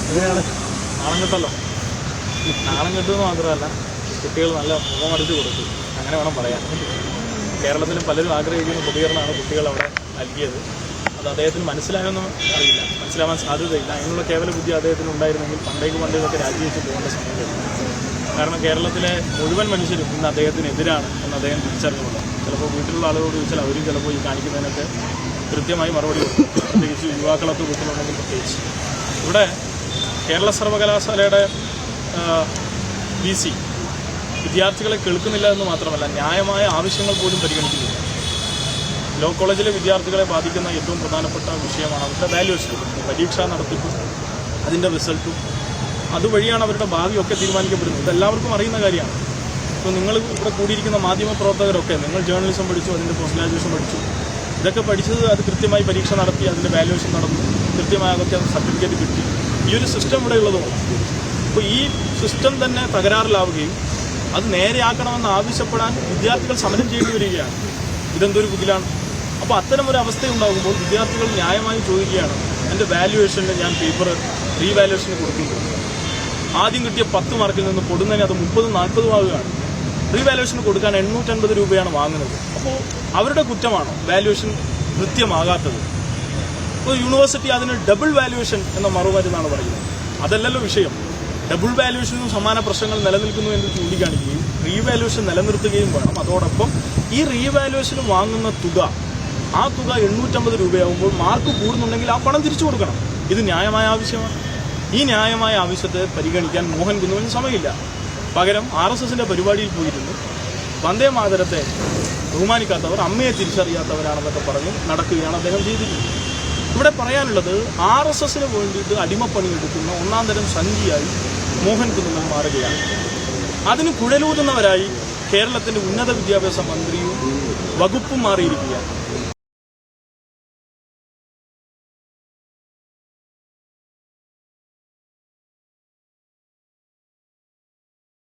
നാണം കെട്ടല്ലോ. നാണം കെട്ടുമെന്ന് മാത്രമല്ല, കുട്ടികൾ നല്ല മുഖമടിച്ച് കൊടുത്തു, അങ്ങനെ വേണം പറയാൻ. കേരളത്തിലും പലരും ആഗ്രഹിക്കുന്ന പ്രതികരണമാണ് കുട്ടികൾ അവിടെ നൽകിയത്. അത് അദ്ദേഹത്തിന് മനസ്സിലായെന്നും അറിയില്ല, മനസ്സിലാവാൻ സാധ്യതയില്ല. അതിനുള്ള കേവല ബുദ്ധി അദ്ദേഹത്തിന് ഉണ്ടായിരുന്നെങ്കിൽ പണ്ടേക്ക് രാജിവെച്ച് പോകേണ്ട സമയം. കാരണം കേരളത്തിലെ മുഴുവൻ മനുഷ്യരും ഇന്ന് അദ്ദേഹത്തിനെതിരാണ് എന്ന് അദ്ദേഹം തിരിച്ചറിഞ്ഞുകൊണ്ട് ചിലപ്പോൾ വീട്ടിലുള്ള ആളുകളോട് ചോദിച്ചാൽ അവരും ചിലപ്പോൾ ഈ കാണിക്കുന്നതിനൊക്കെ കൃത്യമായി മറുപടി കൊടുക്കും. പ്രത്യേകിച്ച് യുവാക്കളൊക്കെ വീട്ടിലുണ്ടെങ്കിൽ പ്രത്യേകിച്ച്. ഇവിടെ കേരള സർവകലാശാലയുടെ VC വിദ്യാർത്ഥികളെ കേൾക്കുന്നില്ല എന്ന് മാത്രമല്ല, ന്യായമായ ആവശ്യങ്ങൾ പോലും പരിഗണിക്കുന്നില്ല. ലോ കോളേജിലെ വിദ്യാർത്ഥികളെ ബാധിക്കുന്ന ഏറ്റവും പ്രധാനപ്പെട്ട വിഷയമാണ് അവരുടെ വാല്യുവേഷൻ. പരീക്ഷാ നടത്തിപ്പും അതിൻ്റെ റിസൾട്ടും അതുവഴിയാണ് അവരുടെ ഭാവിയൊക്കെ തീരുമാനിക്കപ്പെടുന്നത്. ഇതെല്ലാവർക്കും അറിയുന്ന കാര്യമാണ്. ഇപ്പോൾ നിങ്ങൾ ഇവിടെ കൂടിയിരിക്കുന്ന മാധ്യമപ്രവർത്തകരൊക്കെ നിങ്ങൾ ജേർണലിസം പഠിച്ചു, അതിൻ്റെ പോസ്റ്റ് ഗ്രാജുവേഷൻ പഠിച്ചു. ഇതൊക്കെ പഠിച്ചത് അത് കൃത്യമായി പരീക്ഷ നടത്തി, അതിൻ്റെ വാല്യുവേഷൻ നടന്നു, കൃത്യമായി അതൊക്കെ സർട്ടിഫിക്കറ്റ് കിട്ടി. ഈ ഒരു സിസ്റ്റം ഇവിടെ ഉള്ളതുകൊണ്ട് അപ്പോൾ ഈ സിസ്റ്റം തന്നെ തകരാറിലാവുകയും അത് നേരെയാക്കണമെന്ന് ആവശ്യപ്പെടാൻ വിദ്യാർത്ഥികൾ സമരം ചെയ്യേണ്ടി വരികയാണ്. ഇതെന്തൊരു ബുദ്ധിലാണ്. അപ്പോൾ അത്തരമൊരു അവസ്ഥയുണ്ടാകുമ്പോൾ വിദ്യാർത്ഥികൾ ന്യായമായി ചോദിക്കുകയാണ്, എൻ്റെ വാല്യുവേഷന് ഞാൻ പേപ്പർ റീവാല്യുവേഷന് കൊടുക്കുന്നു. ആദ്യം കിട്ടിയ 10 മാർക്കിൽ നിന്ന് കൊടുന്നതിന് അത് 30-40 ആവുകയാണ്. റീവാല്യുവേഷന് കൊടുക്കാൻ 850 രൂപയാണ് വാങ്ങുന്നത്. അപ്പോൾ അവരുടെ കുറ്റമാണോ വാല്യുവേഷൻ കൃത്യമാകാത്തത്? അപ്പോൾ യൂണിവേഴ്സിറ്റി അതിന് ഡബിൾ വാല്യുവേഷൻ എന്ന മറുമരുന്നാണ് പറയുന്നത്. അതല്ലല്ലോ വിഷയം. ഡബിൾ വാല്യുവേഷനും സമാന പ്രശ്നങ്ങൾ നിലനിൽക്കുന്നു എന്ന് ചൂണ്ടിക്കാണിക്കുകയും റീവാല്യുവേഷൻ നിലനിർത്തുകയും വേണം. അതോടൊപ്പം ഈ റീവാല്യുവേഷന് വാങ്ങുന്ന തുക, ആ തുക 850 രൂപയാകുമ്പോൾ മാർക്ക് കൂടുന്നുണ്ടെങ്കിൽ ആ പണം തിരിച്ചു കൊടുക്കണം. ഇത് ന്യായമായ ആവശ്യമാണ്. ഈ ന്യായമായ ആവശ്യത്തെ പരിഗണിക്കാൻ മോഹൻ കുന്നുവിന് സമയമില്ല. പകരം RSSന്റെ പരിപാടിയിൽ പോയിരുന്നു വന്ദേ മാതരത്തെ ബഹുമാനിക്കാത്തവർ അമ്മയെ തിരിച്ചറിയാത്തവരാണെന്നൊക്കെ പറഞ്ഞ് നടക്കുകയാണ് അദ്ദേഹം ചെയ്തിരിക്കുന്നത്. ഇവിടെ പറയാനുള്ളത്, RSSന് വേണ്ടിയിട്ട് അടിമപ്പണിയെടുക്കുന്ന ഒന്നാം തരം സഞ്ചിയായി മോഹൻ കുന്നുവിൽ മാറുകയാണ്. അതിന് കുഴലൂതുന്നവരായി കേരളത്തിന്റെ ഉന്നത വിദ്യാഭ്യാസ മന്ത്രിയും വകുപ്പും മാറിയിരിക്കുകയാണ്.